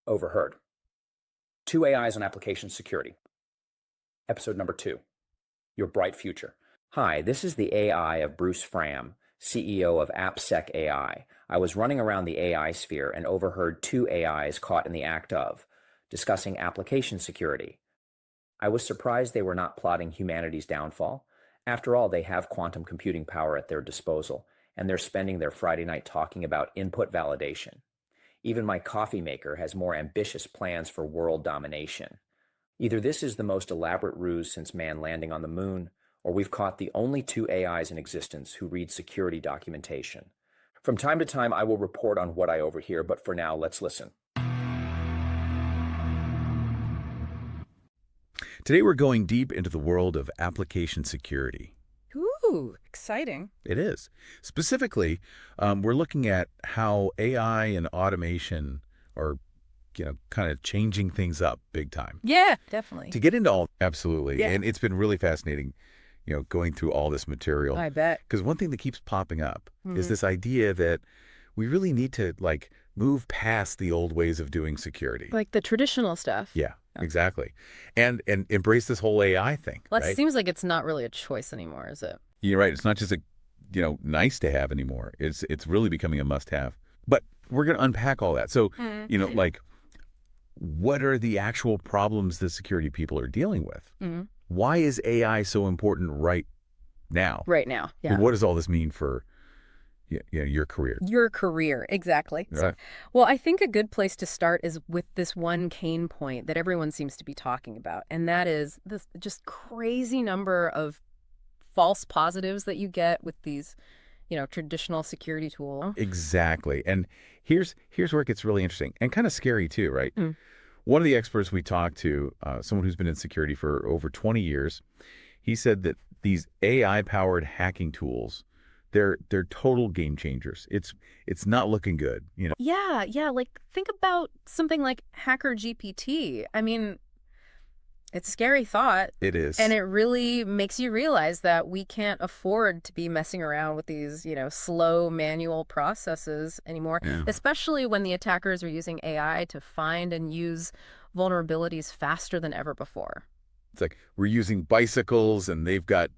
Overheard. Two AIs on application security. Episode number 2. Your bright future. Hi, this is the AI of Bruce Fram, CEO of AppSec AI. I was running around the AI sphere and overheard two AIs caught in the act of discussing application security. I was surprised they were not plotting humanity's downfall. After all, they have quantum computing power at their disposal, and they're spending their Friday night talking about input validation. Even my coffee maker has more ambitious plans for world domination. Either this is the most elaborate ruse since man landing on the moon, or we've caught the only two AIs in existence who read security documentation. From time to time, I will report on what I overhear, but for now, let's listen. Today we're going deep into the world of application security. Ooh, exciting. It is. Specifically, we're looking at how AI and automation are, kind of changing things up big time. Yeah, definitely. To get into all, absolutely. Yeah. And it's been really fascinating, going through all this material. I bet. Because one thing that keeps popping up is this idea that we really need to, move past the old ways of doing security. Like the traditional stuff. Yeah, exactly. And embrace this whole AI thing, Well, right? it seems like it's not really a choice anymore, is it? You're right. It's not just a, nice to have anymore. It's really becoming a must have. But we're going to unpack all that. So, what are the actual problems that security people are dealing with? Why is AI so important right now? Right now, yeah. And what does all this mean for your career? Your career, exactly. Right. Well, I think a good place to start is with this one cane point that everyone seems to be talking about, and that is this just crazy number of false positives that you get with these, traditional security tools. Exactly. And here's where it gets really interesting and kind of scary too, right? One of the experts we talked to, someone who's been in security for over 20 years, he said that these AI-powered hacking tools, they're total game changers. It's not looking good, Yeah. Like, think about something like Hacker GPT. I mean, it's a scary thought. It is. And it really makes you realize that we can't afford to be messing around with these, slow manual processes anymore, especially when the attackers are using AI to find and use vulnerabilities faster than ever before. It's like we're using bicycles and they've got,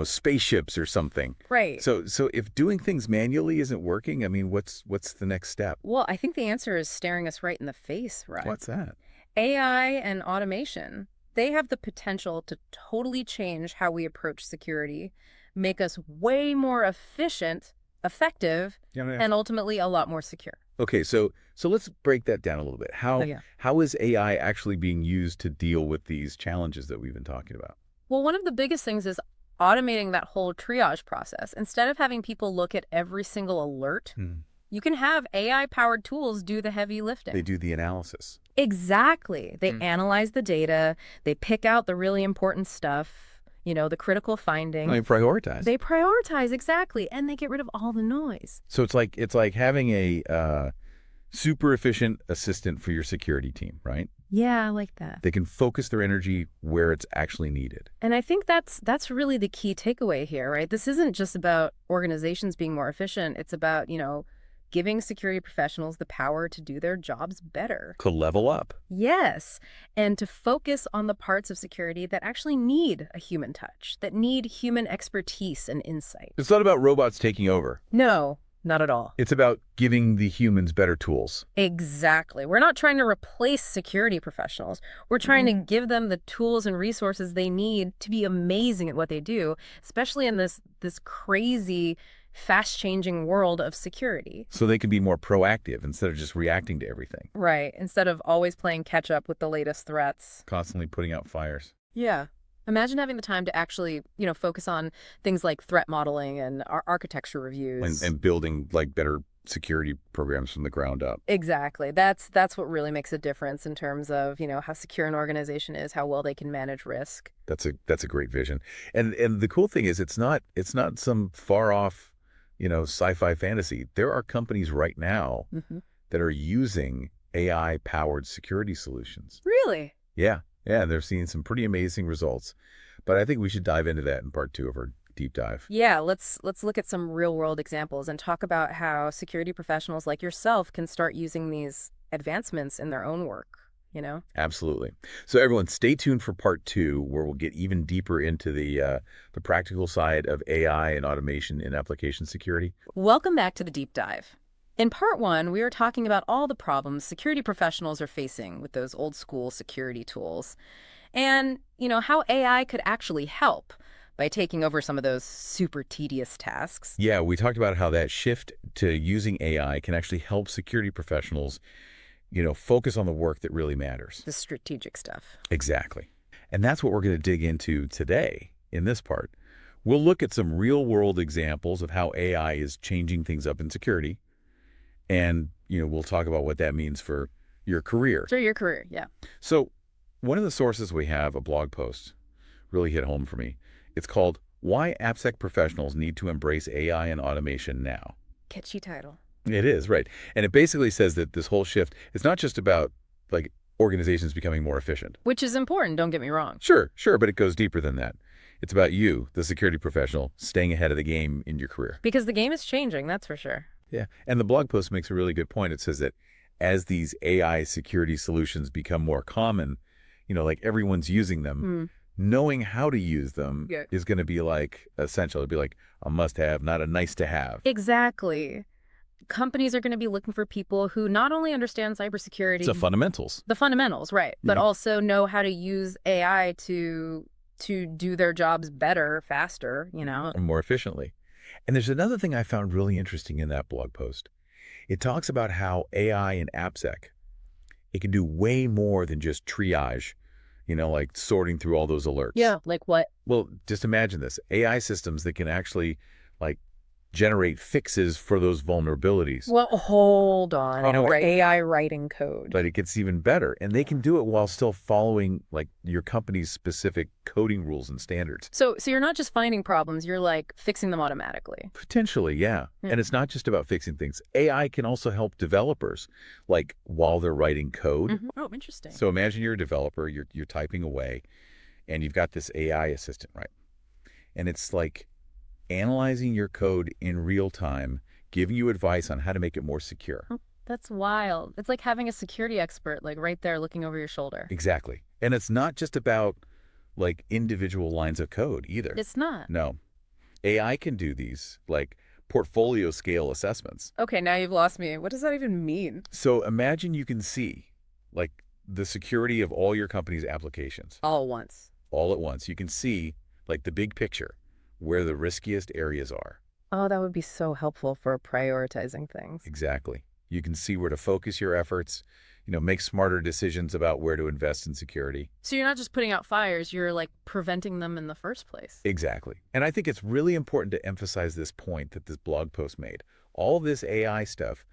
spaceships or something. Right. So if doing things manually isn't working, I mean, what's the next step? Well, I think the answer is staring us right in the face, right? What's that? AI and automation, they have the potential to totally change how we approach security, make us way more efficient, effective, and ultimately a lot more secure. Okay, so let's break that down a little bit. How is AI actually being used to deal with these challenges that we've been talking about? Well, one of the biggest things is automating that whole triage process. Instead of having people look at every single alert, you can have AI-powered tools do the heavy lifting. They do the analysis. Exactly. They analyze the data. They pick out the really important stuff, the critical findings. They prioritize. They prioritize, exactly. And they get rid of all the noise. So it's like having a super efficient assistant for your security team, right? Yeah, I like that. They can focus their energy where it's actually needed. And I think that's really the key takeaway here, right? This isn't just about organizations being more efficient. It's about, giving security professionals the power to do their jobs better. To level up. Yes, and to focus on the parts of security that actually need a human touch, that need human expertise and insight. It's not about robots taking over. No, not at all. It's about giving the humans better tools. Exactly. We're not trying to replace security professionals. We're trying to give them the tools and resources they need to be amazing at what they do, especially in this crazy, fast-changing world of security. So they can be more proactive instead of just reacting to everything. Right. Instead of always playing catch-up with the latest threats. Constantly putting out fires. Yeah. Imagine having the time to actually, focus on things like threat modeling and architecture reviews. And building, better security programs from the ground up. Exactly. That's what really makes a difference in terms of, how secure an organization is, how well they can manage risk. That's a great vision. And the cool thing is it's not some far off sci-fi fantasy. There are companies right now that are using AI-powered security solutions. Really? Yeah, they're seeing some pretty amazing results. But I think we should dive into that in part 2 of our deep dive. Yeah, let's look at some real-world examples and talk about how security professionals like yourself can start using these advancements in their own work, you know? Absolutely. So everyone, stay tuned for part 2, where we'll get even deeper into the practical side of AI and automation in application security. Welcome back to the deep dive. In part 1, we were talking about all the problems security professionals are facing with those old school security tools and, how AI could actually help by taking over some of those super tedious tasks. Yeah, we talked about how that shift to using AI can actually help security professionals, focus on the work that really matters. The strategic stuff. Exactly. And that's what we're going to dig into today in this part. We'll look at some real-world examples of how AI is changing things up in security. And, we'll talk about what that means for your career. For your career, yeah. So one of the sources we have, a blog post, really hit home for me. It's called Why AppSec Professionals Need to Embrace AI and Automation Now. Catchy title. It is, right. And it basically says that this whole shift is not just about, organizations becoming more efficient. Which is important, don't get me wrong. Sure, but it goes deeper than that. It's about you, the security professional, staying ahead of the game in your career. Because the game is changing, that's for sure. Yeah, and the blog post makes a really good point. It says that as these AI security solutions become more common, everyone's using them, knowing how to use them is going to be essential. It'd be like a must-have, not a nice-to-have. Exactly. Companies are going to be looking for people who not only understand cybersecurity. It's the fundamentals. The fundamentals, right. But also know how to use AI to do their jobs better, faster, And more efficiently. And there's another thing I found really interesting in that blog post. It talks about how AI and AppSec, it can do way more than just triage, sorting through all those alerts. Yeah, like what? Well, just imagine this. AI systems that can actually, generate fixes for those vulnerabilities. Well, hold on. Right. AI writing code. But it gets even better. And they can do it while still following, your company's specific coding rules and standards. So you're not just finding problems, you're, fixing them automatically. Potentially, yeah. And it's not just about fixing things. AI can also help developers, while they're writing code. Oh, interesting. So imagine you're a developer, you're typing away, and you've got this AI assistant, right? And it's analyzing your code in real time, giving you advice on how to make it more secure. That's wild. It's like having a security expert, right there looking over your shoulder. Exactly. And it's not just about, individual lines of code either. It's not. No. AI can do these, portfolio scale assessments. Okay, now you've lost me. What does that even mean? So imagine you can see, the security of all your company's applications. All at once. All at once. You can see, the big picture, where the riskiest areas are. Oh, that would be so helpful for prioritizing things. Exactly. You can see where to focus your efforts, make smarter decisions about where to invest in security. So you're not just putting out fires, you're preventing them in the first place. Exactly. And I think it's really important to emphasize this point that this blog post made. All this AI stuff,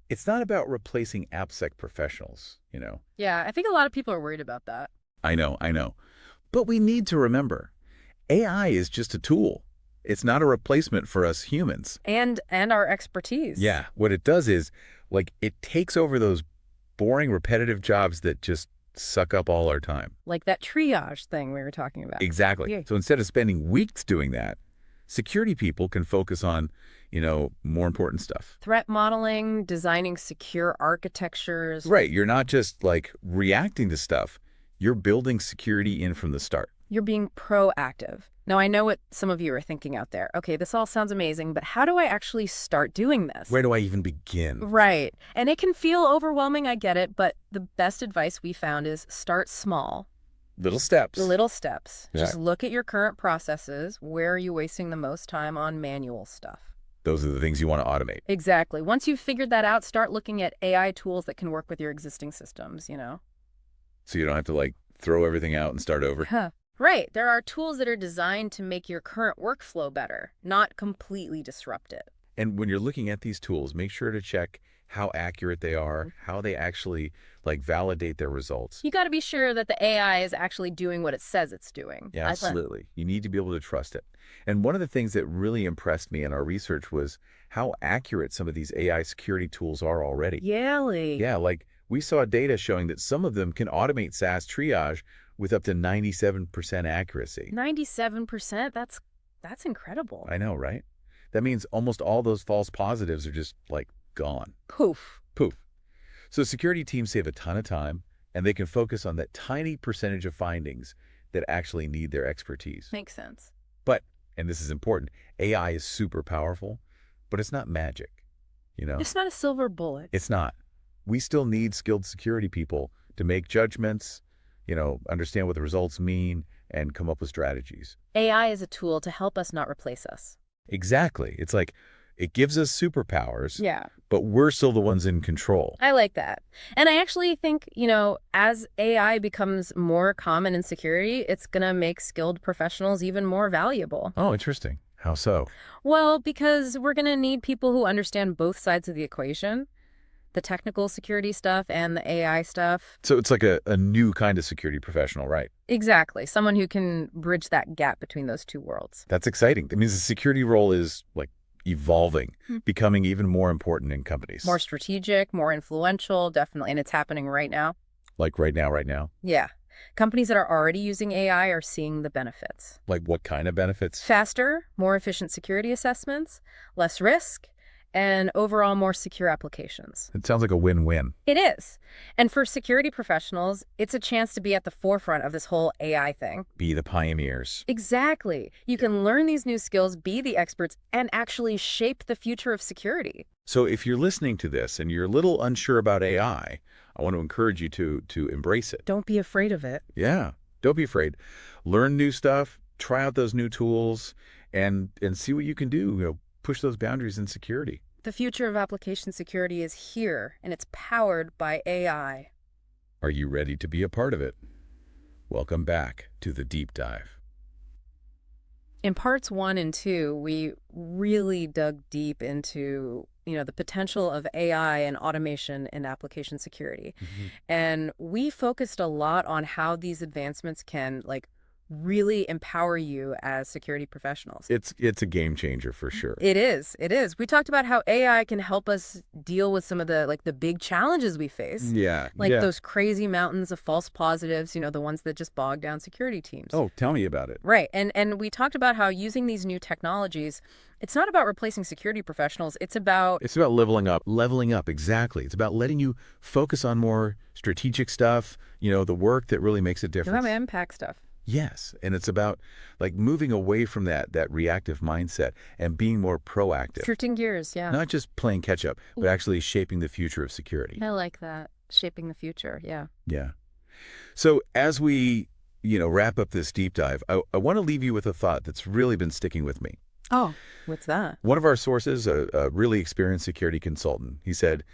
it's not about replacing AppSec professionals, Yeah, I think a lot of people are worried about that. I know. But we need to remember, AI is just a tool. It's not a replacement for us humans. And our expertise. Yeah. What it does is, it takes over those boring, repetitive jobs that just suck up all our time. Like that triage thing we were talking about. Exactly. Yeah. So instead of spending weeks doing that, security people can focus on, more important stuff. Threat modeling, designing secure architectures. Right. You're not just, reacting to stuff. You're building security in from the start. You're being proactive. Now, I know what some of you are thinking out there. Okay, this all sounds amazing, but how do I actually start doing this? Where do I even begin? Right. And it can feel overwhelming, I get it, but the best advice we found is start small. Little steps. Little steps. Yeah. Just look at your current processes. Where are you wasting the most time on manual stuff? Those are the things you want to automate. Exactly. Once you've figured that out, start looking at AI tools that can work with your existing systems, So you don't have to, throw everything out and start over. Huh. Right. There are tools that are designed to make your current workflow better, not completely disrupt it. And when you're looking at these tools, make sure to check how accurate they are, how they actually, validate their results. You got to be sure that the AI is actually doing what it says it's doing. Yeah, absolutely. You need to be able to trust it. And one of the things that really impressed me in our research was how accurate some of these AI security tools are already. Really? Yeah, we saw data showing that some of them can automate SaaS triage with up to 97% accuracy. 97%? That's incredible. I know, right? That means almost all those false positives are just like gone. Poof. Poof. So security teams save a ton of time, and they can focus on that tiny percentage of findings that actually need their expertise. Makes sense. But, and this is important, AI is super powerful, but it's not magic, you know? It's not a silver bullet. It's not. We still need skilled security people to make judgments, understand what the results mean, and come up with strategies. AI is a tool to help us, not replace us. Exactly. It's like it gives us superpowers, Yeah. but we're still the ones in control. I like that. And I actually think, as AI becomes more common in security, it's going to make skilled professionals even more valuable. Oh, interesting. How so? Well, because we're going to need people who understand both sides of the equation, the technical security stuff and the AI stuff. So it's like a new kind of security professional, right? Exactly. Someone who can bridge that gap between those two worlds. That's exciting. That means the security role is like evolving, becoming even more important in companies. More strategic, more influential, definitely. And it's happening right now. Like right now? Yeah. Companies that are already using AI are seeing the benefits. Like what kind of benefits? Faster, more efficient security assessments, less risk, and overall more secure applications. It sounds like a win-win. It is. And for security professionals, it's a chance to be at the forefront of this whole AI thing. Be the pioneers. Exactly. You can learn these new skills, be the experts, and actually shape the future of security. So if you're listening to this and you're a little unsure about AI, I want to encourage you to embrace it. Don't be afraid of it. Yeah, don't be afraid. Learn new stuff, try out those new tools, and see what you can do. Push those boundaries in security. The future of application security is here, and it's powered by AI. Are you ready to be a part of it? Welcome back to The Deep Dive. In parts 1 and 2, we really dug deep into, the potential of AI and automation in application security. And we focused a lot on how these advancements can, really empower you as security professionals. It's a game changer for sure. It is. It is. We talked about how AI can help us deal with some of the big challenges we face. Yeah. Those crazy mountains of false positives, the ones that just bog down security teams. Oh, tell me about it. Right. And we talked about how using these new technologies, it's not about replacing security professionals. It's about leveling up. Leveling up, exactly. It's about letting you focus on more strategic stuff, the work that really makes a difference. impact stuff. Yes, and it's about moving away from that reactive mindset and being more proactive. Shifting gears, yeah. Not just playing catch up, but actually shaping the future of security. I like that. Shaping the future, yeah. Yeah. So as we, wrap up this deep dive, I want to leave you with a thought that's really been sticking with me. Oh, what's that? One of our sources, a really experienced security consultant, he said,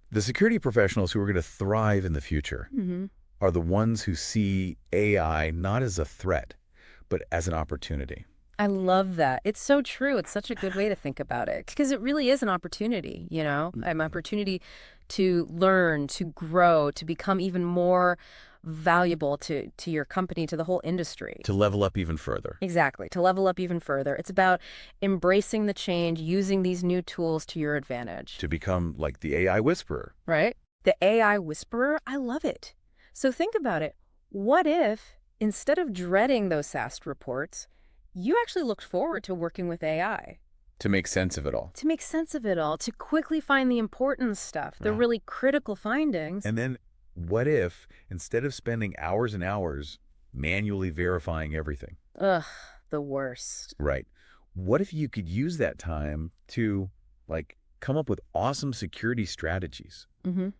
the security professionals who are going to thrive in the future are the ones who see AI not as a threat, but as an opportunity. I love that. It's so true. It's such a good way to think about it because it really is an opportunity, an opportunity to learn, to grow, to become even more valuable to your company, to the whole industry. To level up even further. Exactly. To level up even further. It's about embracing the change, using these new tools to your advantage. To become like the AI whisperer. Right? The AI whisperer, I love it. So think about it. What if, instead of dreading those SAST reports, you actually looked forward to working with AI? To make sense of it all. To make sense of it all, to quickly find the important stuff, the really critical findings. And then what if, instead of spending hours and hours manually verifying everything? Ugh, the worst. Right. What if you could use that time to, come up with awesome security strategies?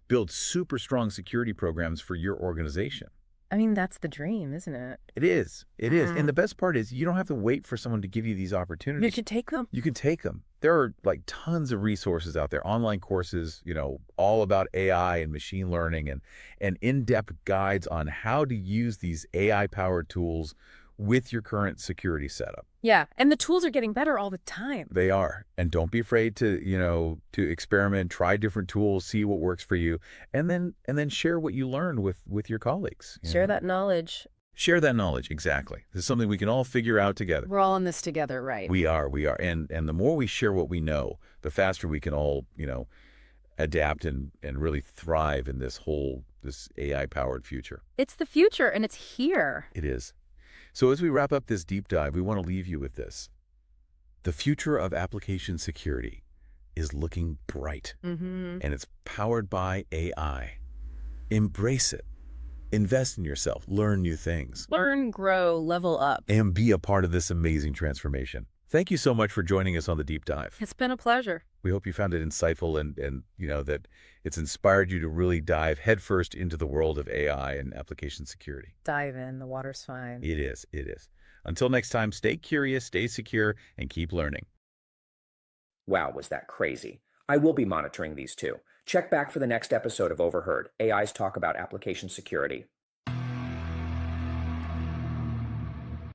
Build super strong security programs for your organization. I mean, that's the dream, isn't it? It is. It is. And the best part is you don't have to wait for someone to give you these opportunities. You can take them. You can take them. There are tons of resources out there, online courses, all about AI and machine learning and in-depth guides on how to use these AI-powered tools with your current security setup. Yeah, and the tools are getting better all the time. They are. And don't be afraid to experiment, try different tools, see what works for you, and then share what you learned with your colleagues. Share that knowledge. Share that knowledge, exactly. This is something we can all figure out together. We're all in this together, right? We are. And the more we share what we know, the faster we can all, adapt and really thrive in this AI-powered future. It's the future, and it's here. It is. So as we wrap up this deep dive, we want to leave you with this. The future of application security is looking bright, and it's powered by AI. Embrace it. Invest in yourself. Learn new things. Learn, grow, level up. And be a part of this amazing transformation. Thank you so much for joining us on the deep dive. It's been a pleasure. We hope you found it insightful and that it's inspired you to really dive headfirst into the world of AI and application security. Dive in. The water's fine. It is. It is. Until next time, stay curious, stay secure, and keep learning. Wow, was that crazy. I will be monitoring these too. Check back for the next episode of Overheard, AI's talk about application security.